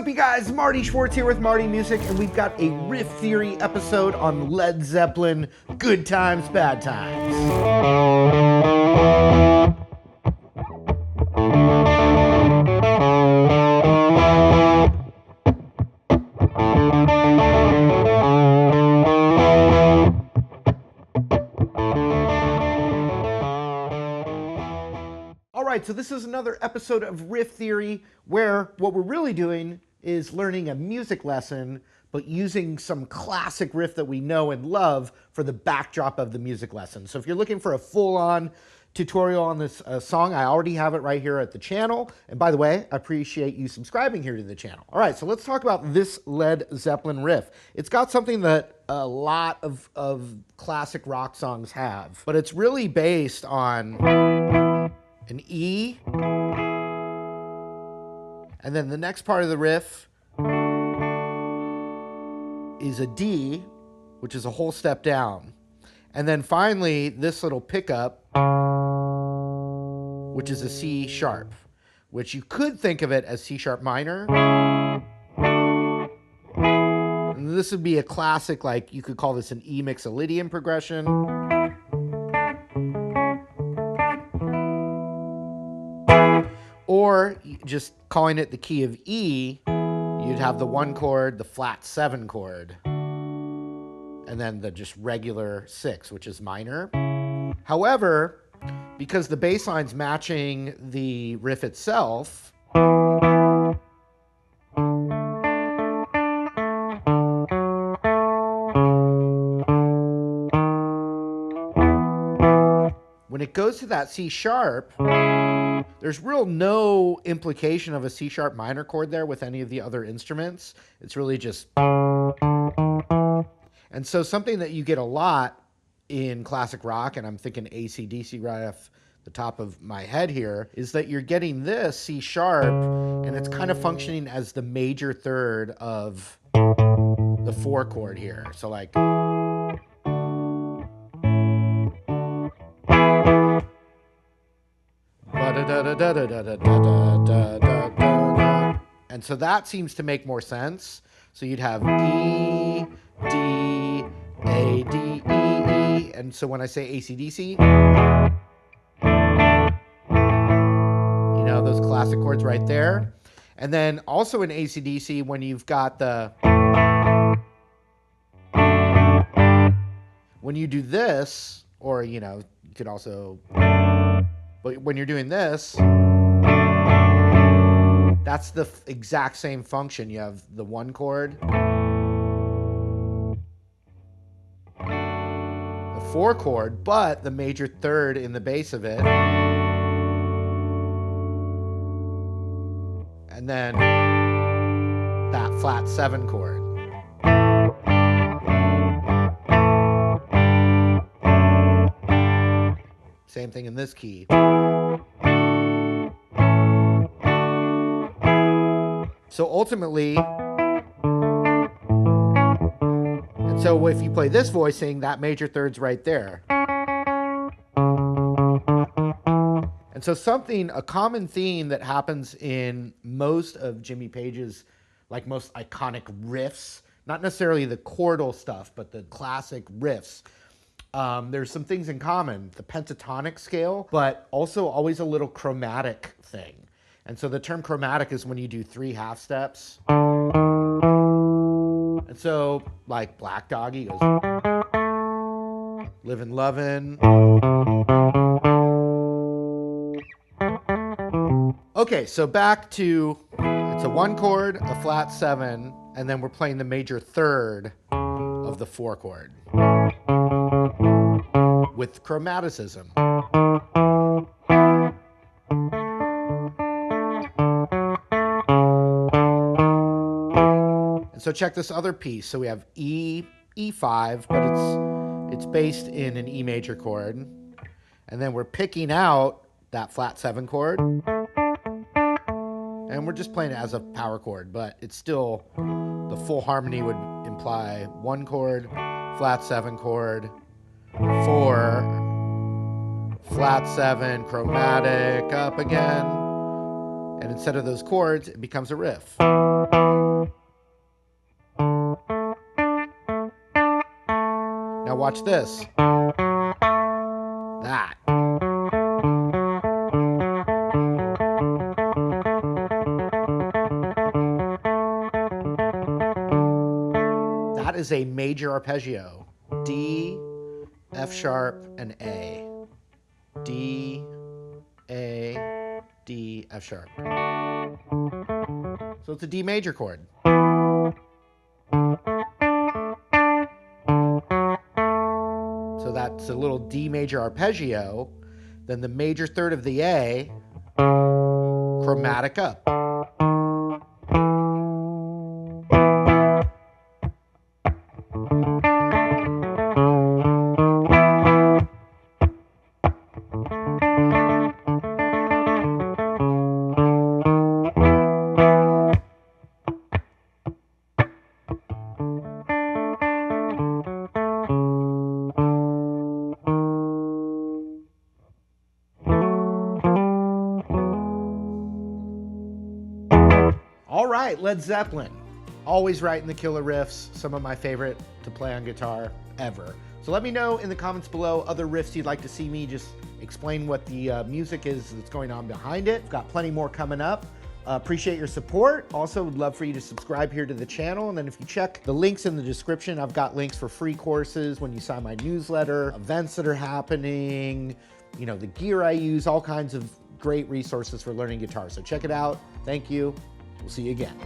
up, you guys? Marty Schwartz here with Marty Music, and we've got a riff theory episode on Led Zeppelin, Good Times, Bad Times. Alright, so this is another episode of Riff Theory, where what we're really doing is learning a music lesson, but using some classic riff that we know and love for the backdrop of the music lesson. So if you're looking for a full-on tutorial on this song, I already have it right here at the channel. And by the way, I appreciate you subscribing here to the channel. Alright, so let's talk about this Led Zeppelin riff. It's got something that a lot of classic rock songs have, but it's really based on an E, and then the next part of the riff is a D, which is a whole step down. And then finally, this little pickup, which is a C sharp, which you could think of it as C sharp minor. And this would be a classic, like you could call this an E mixolydian progression. Or just calling it the key of E, you'd have the 1 chord, the flat 7 chord, and then the just regular 6, which is minor. However, because the bass line's matching the riff itself, when it goes to that C sharp, there's no implication of a C sharp minor chord there with any of the other instruments. It's really just... And so something that you get a lot in classic rock, and I'm thinking AC/DC right off the top of my head here, is that you're getting this C sharp, and it's kind of functioning as the major third of the 4 chord here. So like... And so that seems to make more sense. So you'd have E, D, A, D, E, E. And so when I say AC/DC, you know, those classic chords right there. And then also in AC/DC, when you've got the... When you do this, or, you know, you could also... But when you're doing this, that's the exact same function. You have the 1 chord, the 4 chord, but the major third in the bass of it, and then that flat 7 chord. Same thing in this key. So ultimately, and so if you play this voicing, that major third's right there. And so a common theme that happens in most of Jimmy Page's, like most iconic riffs, not necessarily the chordal stuff, but the classic riffs, there's some things in common, the pentatonic scale, but also always a little chromatic thing. And so the term chromatic is when you do 3 half steps. And so like Black Doggy goes Livin' Lovin'. Okay, so back to, it's a 1 chord, a flat 7, and then we're playing the major third of the 4 chord with Chromaticism. And so check this other piece. So we have E, E5, but it's based in an E major chord. And then we're picking out that flat 7 chord. And we're just playing it as a power chord, but it's still, the full harmony would imply 1 chord, flat 7 chord, 4, flat 7, chromatic, up again. And instead of those chords, it becomes a riff. watch this. That. That is a major arpeggio. D, F sharp, and A. D, A, D, F sharp. So it's a D major chord. So that's a little D major arpeggio. Then the major third of the A, chromatic up. All right, Led Zeppelin. Always writing the killer riffs, some of my favorite to play on guitar ever. So let me know in the comments below other riffs you'd like to see me just explain what the music is that's going on behind it. Got plenty more coming up. Appreciate your support. Also would love for you to subscribe here to the channel. And then if you check the links in the description, I've got links for free courses when you sign my newsletter, events that are happening, you know, the gear I use, all kinds of great resources for learning guitar. So check it out. Thank you. We'll see you again.